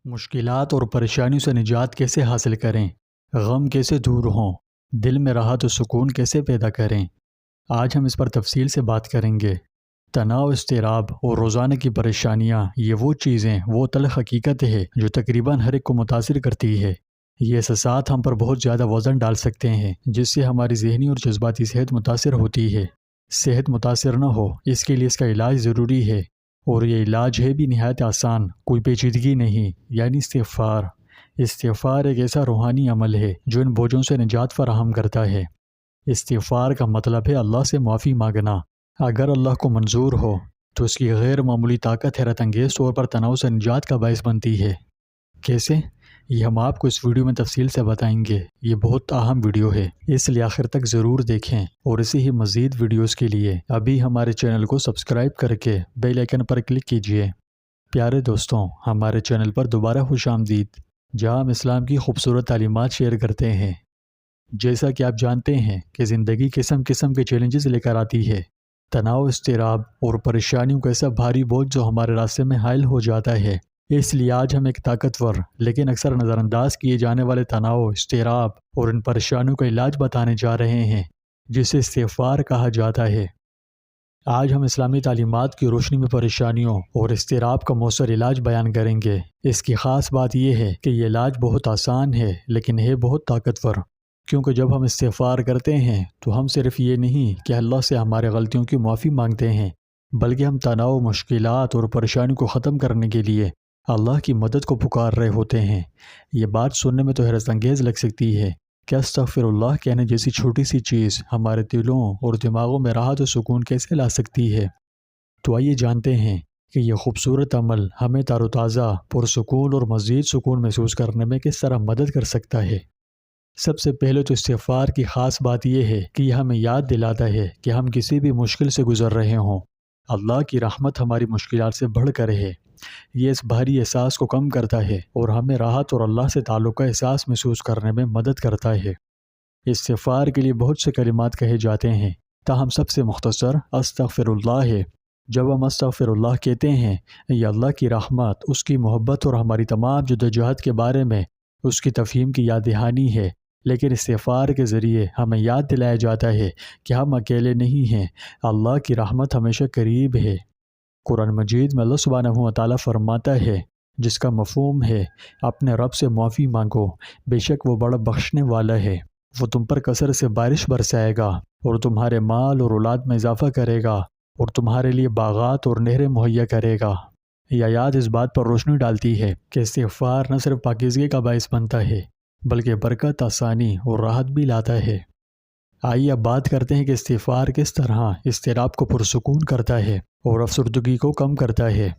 مشکلات اور پریشانیوں سے نجات کیسے حاصل کریں؟ غم کیسے دور ہوں؟ دل میں راحت و سکون کیسے پیدا کریں؟ آج ہم اس پر تفصیل سے بات کریں گے۔ تناؤ، اضطراب اور روزانہ کی پریشانیاں یہ وہ چیزیں، وہ تلخ حقیقت ہے جو تقریباً ہر ایک کو متاثر کرتی ہے۔ یہ احساسات ہم پر بہت زیادہ وزن ڈال سکتے ہیں، جس سے ہماری ذہنی اور جذباتی صحت متاثر ہوتی ہے۔ صحت متاثر نہ ہو، اس کے لیے اس کا علاج ضروری ہے، اور یہ علاج ہے بھی نہایت آسان، کوئی پیچیدگی نہیں، یعنی استغفار۔ استغفار ایک ایسا روحانی عمل ہے جو ان بوجھوں سے نجات فراہم کرتا ہے۔ استغفار کا مطلب ہے اللہ سے معافی مانگنا۔ اگر اللہ کو منظور ہو تو اس کی غیر معمولی طاقت حیرت انگیز طور پر تناؤ سے نجات کا باعث بنتی ہے۔ کیسے؟ یہ ہم آپ کو اس ویڈیو میں تفصیل سے بتائیں گے۔ یہ بہت اہم ویڈیو ہے، اس لیے آخر تک ضرور دیکھیں، اور اسی ہی مزید ویڈیوز کے لیے ابھی ہمارے چینل کو سبسکرائب کر کے بیل آئیکن پر کلک کیجیے۔ پیارے دوستوں، ہمارے چینل پر دوبارہ خوش آمدید، جہاں ہم اسلام کی خوبصورت تعلیمات شیئر کرتے ہیں۔ جیسا کہ آپ جانتے ہیں کہ زندگی قسم قسم کے چیلنجز لے کر آتی ہے۔ تناؤ، اضطراب اور پریشانیوں کا ایسا بھاری بوجھ جو ہمارے راستے میں حائل ہو جاتا ہے۔ اس لیے آج ہم ایک طاقتور لیکن اکثر نظر انداز کیے جانے والے تناؤ، اضطراب اور ان پریشانیوں کا علاج بتانے جا رہے ہیں، جسے استغفار کہا جاتا ہے۔ آج ہم اسلامی تعلیمات کی روشنی میں پریشانیوں اور اضطراب کا مؤثر علاج بیان کریں گے۔ اس کی خاص بات یہ ہے کہ یہ علاج بہت آسان ہے، لیکن ہے بہت طاقتور، کیونکہ جب ہم استغفار کرتے ہیں تو ہم صرف یہ نہیں کہ اللہ سے ہمارے غلطیوں کی معافی مانگتے ہیں، بلکہ ہم تناؤ، مشکلات اور پریشانیوں کو ختم کرنے کے لیے اللہ کی مدد کو پکار رہے ہوتے ہیں۔ یہ بات سننے میں تو حیرت انگیز لگ سکتی ہے کہ استغفر اللہ کہنے جیسی چھوٹی سی چیز ہمارے دلوں اور دماغوں میں راحت و سکون کیسے لا سکتی ہے۔ تو آئیے جانتے ہیں کہ یہ خوبصورت عمل ہمیں تر و تازہ، پرسکون اور مزید سکون محسوس کرنے میں کس طرح مدد کر سکتا ہے۔ سب سے پہلے تو استغفار کی خاص بات یہ ہے کہ یہ ہمیں یاد دلاتا ہے کہ ہم کسی بھی مشکل سے گزر رہے ہوں، اللہ کی رحمت ہماری مشکلات سے بڑھ کر ہے۔ یہ اس بھاری احساس کو کم کرتا ہے اور ہمیں راحت اور اللہ سے تعلق کا احساس محسوس کرنے میں مدد کرتا ہے۔ استغفار کے لیے بہت سے کلمات کہے جاتے ہیں، تاہم سب سے مختصر استغفر اللہ ہے۔ جب ہم استغفر اللہ کہتے ہیں، یہ اللہ کی رحمت، اس کی محبت اور ہماری تمام جدوجہد کے بارے میں اس کی تفہیم کی یاد دہانی ہے۔ لیکن استغفار کے ذریعے ہمیں یاد دلایا جاتا ہے کہ ہم اکیلے نہیں ہیں، اللہ کی رحمت ہمیشہ قریب ہے۔ قرآن مجید میں اللہ سبحانہ و تعالیٰ فرماتا ہے، جس کا مفہوم ہے اپنے رب سے معافی مانگو، بے شک وہ بڑا بخشنے والا ہے۔ وہ تم پر کثر سے بارش برسائے گا اور تمہارے مال اور اولاد میں اضافہ کرے گا، اور تمہارے لیے باغات اور نہریں مہیا کرے گا۔ یہ آیات اس بات پر روشنی ڈالتی ہے کہ استغفار نہ صرف پاکیزگی کا باعث بنتا ہے، بلکہ برکت، آسانی اور راحت بھی لاتا ہے۔ آئیے اب بات کرتے ہیں کہ استغفار کس طرح اضطراب کو پرسکون کرتا ہے اور افسردگی کو کم کرتا ہے۔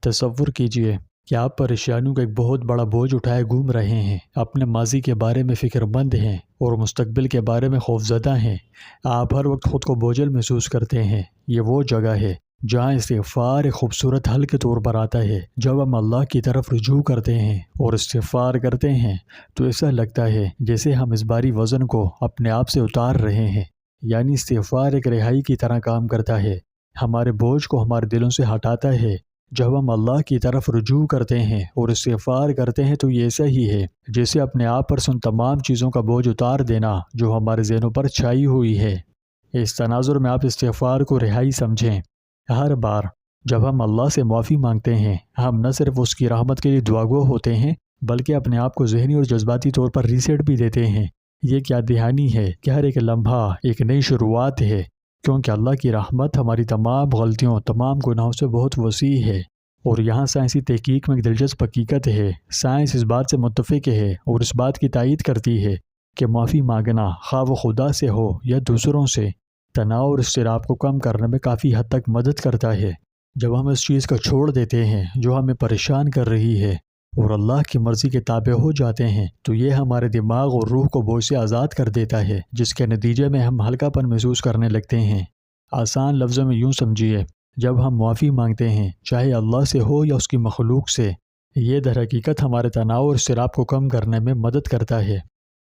تصور کیجئے کہ آپ پریشانیوں کا ایک بہت بڑا بوجھ اٹھائے گھوم رہے ہیں، اپنے ماضی کے بارے میں فکر مند ہیں اور مستقبل کے بارے میں خوفزدہ ہیں۔ آپ ہر وقت خود کو بوجھل محسوس کرتے ہیں۔ یہ وہ جگہ ہے جہاں استغفار ایک خوبصورت حل کے طور پر آتا ہے۔ جب ہم اللہ کی طرف رجوع کرتے ہیں اور استغفار کرتے ہیں تو ایسا لگتا ہے جیسے ہم اس بھاری وزن کو اپنے آپ سے اتار رہے ہیں، یعنی استغفار ایک رہائی کی طرح کام کرتا ہے، ہمارے بوجھ کو ہمارے دلوں سے ہٹاتا ہے۔ جب ہم اللہ کی طرف رجوع کرتے ہیں اور استغفار کرتے ہیں تو یہ ایسا ہی ہے جیسے اپنے آپ پر سے ان تمام چیزوں کا بوجھ اتار دینا جو ہمارے ذہنوں پر چھائی ہوئی ہے۔ اس تناظر میں آپ استغفار کو رہائی سمجھیں۔ ہر بار جب ہم اللہ سے معافی مانگتے ہیں، ہم نہ صرف اس کی رحمت کے لیے دعاگو ہوتے ہیں، بلکہ اپنے آپ کو ذہنی اور جذباتی طور پر ریسیٹ بھی دیتے ہیں۔ یہ کیا دہانی ہے کہ ہر ایک لمحہ ایک نئی شروعات ہے، کیونکہ اللہ کی رحمت ہماری تمام غلطیوں، تمام گناہوں سے بہت وسیع ہے۔ اور یہاں سائنسی تحقیق میں ایک دلچسپ حقیقت ہے۔ سائنس اس بات سے متفق ہے اور اس بات کی تائید کرتی ہے کہ معافی مانگنا، خواہ وہ خدا سے ہو یا دوسروں سے، تناؤ اور اضطراب کو کم کرنے میں کافی حد تک مدد کرتا ہے۔ جب ہم اس چیز کو چھوڑ دیتے ہیں جو ہمیں پریشان کر رہی ہے اور اللہ کی مرضی کے تابع ہو جاتے ہیں تو یہ ہمارے دماغ اور روح کو بوجھ سے آزاد کر دیتا ہے، جس کے نتیجے میں ہم ہلکا پن محسوس کرنے لگتے ہیں۔ آسان لفظوں میں یوں سمجھیے، جب ہم معافی مانگتے ہیں، چاہے اللہ سے ہو یا اس کی مخلوق سے، یہ در حقیقت ہمارے تناؤ اور اضطراب کو کم کرنے میں مدد کرتا ہے۔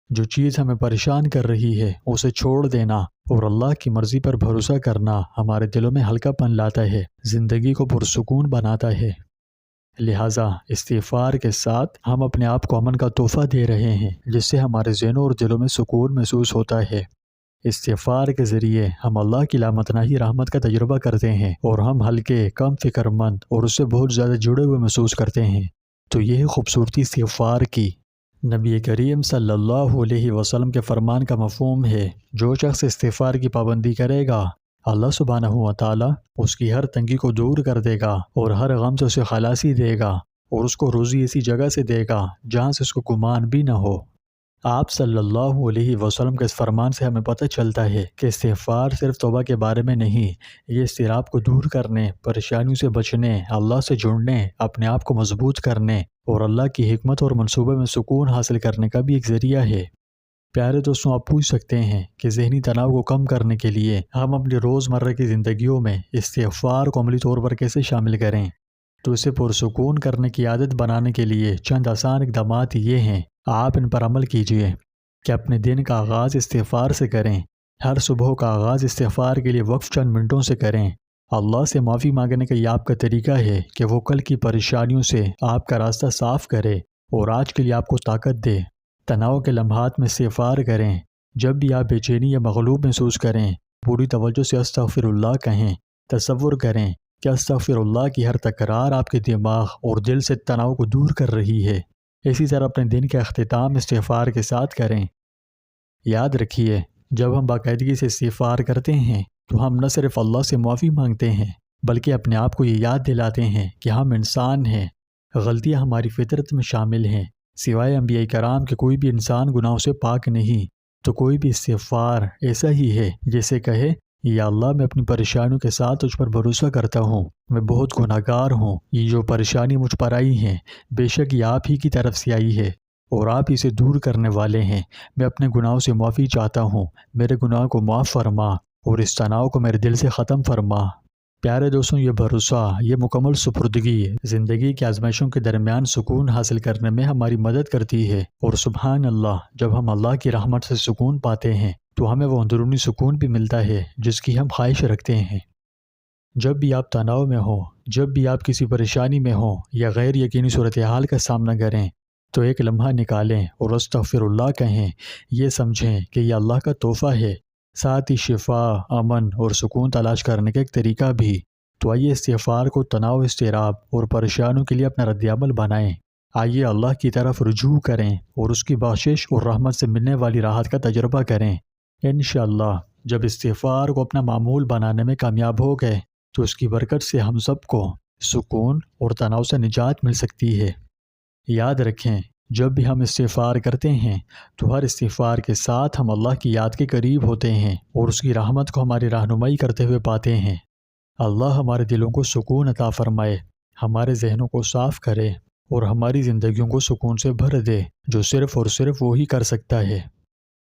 جو چیز ہمیں پریشان کر رہی ہے اسے چھوڑ دینا اور اللہ کی مرضی پر بھروسہ کرنا ہمارے دلوں میں ہلکا پن لاتا ہے، زندگی کو پرسکون بناتا ہے۔ لہٰذا استغفار کے ساتھ ہم اپنے آپ کو امن کا تحفہ دے رہے ہیں، جس سے ہمارے ذہنوں اور دلوں میں سکون محسوس ہوتا ہے۔ استغفار کے ذریعے ہم اللہ کی لامتناہی رحمت کا تجربہ کرتے ہیں اور ہم ہلکے، کم فکر مند اور اس سے بہت زیادہ جڑے ہوئے محسوس کرتے ہیں۔ تو یہ خوبصورتی استغفار کی۔ نبی کریم صلی اللہ علیہ وسلم کے فرمان کا مفہوم ہے، جو شخص استغفار کی پابندی کرے گا، اللہ سبحانہ و تعالیٰ اس کی ہر تنگی کو دور کر دے گا اور ہر غم سے اسے خلاصی دے گا، اور اس کو روزی ایسی جگہ سے دے گا جہاں سے اس کو گمان بھی نہ ہو۔ آپ صلی اللہ علیہ وسلم کے اس فرمان سے ہمیں پتہ چلتا ہے کہ استغفار صرف توبہ کے بارے میں نہیں، یہ اضطراب کو دور کرنے، پریشانیوں سے بچنے، اللہ سے جڑنے، اپنے آپ کو مضبوط کرنے اور اللہ کی حکمت اور منصوبے میں سکون حاصل کرنے کا بھی ایک ذریعہ ہے۔ پیارے دوستوں، آپ پوچھ سکتے ہیں کہ ذہنی تناؤ کو کم کرنے کے لیے ہم اپنی روزمرہ کی زندگیوں میں استغفار کو عملی طور پر کیسے شامل کریں؟ تو اسے پرسکون کرنے کی عادت بنانے کے لیے چند آسان اقدامات یہ ہیں، آپ ان پر عمل کیجئے کہ اپنے دن کا آغاز استغفار سے کریں۔ ہر صبح کا آغاز استغفار کے لیے وقف چند منٹوں سے کریں۔ اللہ سے معافی مانگنے کا یہ آپ کا طریقہ ہے کہ وہ کل کی پریشانیوں سے آپ کا راستہ صاف کرے اور آج کے لیے آپ کو طاقت دے۔ تناؤ کے لمحات میں استغفار کریں۔ جب بھی آپ بے چینی یا مغلوب محسوس کریں، پوری توجہ سے استغفر اللہ کہیں۔ تصور کریں کہ استغفر اللہ کی ہر تکرار آپ کے دماغ اور دل سے تناؤ کو دور کر رہی ہے۔ اسی طرح اپنے دن کا اختتام استغفار کے ساتھ کریں۔ یاد رکھیے، جب ہم باقاعدگی سے استغفار کرتے ہیں تو ہم نہ صرف اللہ سے معافی مانگتے ہیں، بلکہ اپنے آپ کو یہ یاد دلاتے ہیں کہ ہم انسان ہیں، غلطیاں ہماری فطرت میں شامل ہیں۔ سوائے انبیاء کرام کے کوئی بھی انسان گناہوں سے پاک نہیں، تو کوئی بھی استغفار ایسا ہی ہے جیسے کہے، یا اللہ، میں اپنی پریشانیوں کے ساتھ تجھ پر بھروسہ کرتا ہوں، میں بہت گناہ گار ہوں، یہ جو پریشانی مجھ پر آئی ہیں بے شک یہ آپ ہی کی طرف سے آئی ہے اور آپ اسے دور کرنے والے ہیں۔ میں اپنے گناہوں سے معافی چاہتا ہوں، میرے گناہوں کو معاف فرما اور اس تناؤ کو میرے دل سے ختم فرما۔ پیارے دوستوں، یہ بھروسہ، یہ مکمل سپردگی زندگی کی آزمائشوں کے درمیان سکون حاصل کرنے میں ہماری مدد کرتی ہے، اور سبحان اللہ، جب ہم اللہ کی رحمت سے سکون پاتے ہیں تو ہمیں وہ اندرونی سکون بھی ملتا ہے جس کی ہم خواہش رکھتے ہیں۔ جب بھی آپ تناؤ میں ہوں، جب بھی آپ کسی پریشانی میں ہوں یا غیر یقینی صورتحال کا سامنا کریں، تو ایک لمحہ نکالیں اور استغفر اللہ کہیں۔ یہ سمجھیں کہ یہ اللہ کا تحفہ ہے، ساتھ ہی شفا، امن اور سکون تلاش کرنے کا ایک طریقہ بھی۔ تو آئیے استغفار کو تناؤ، اضطراب اور پریشانیوں کے لیے اپنا رد عمل بنائیں۔ آئیے اللہ کی طرف رجوع کریں اور اس کی بخشش اور رحمت سے ملنے والی راحت کا تجربہ کریں۔ انشاءاللہ جب استغفار کو اپنا معمول بنانے میں کامیاب ہو گئے تو اس کی برکت سے ہم سب کو سکون اور تناؤ سے نجات مل سکتی ہے۔ یاد رکھیں، جب بھی ہم استغفار کرتے ہیں تو ہر استغفار کے ساتھ ہم اللہ کی یاد کے قریب ہوتے ہیں اور اس کی رحمت کو ہماری رہنمائی کرتے ہوئے پاتے ہیں۔ اللہ ہمارے دلوں کو سکون عطا فرمائے، ہمارے ذہنوں کو صاف کرے اور ہماری زندگیوں کو سکون سے بھر دے، جو صرف اور صرف وہی کر سکتا ہے۔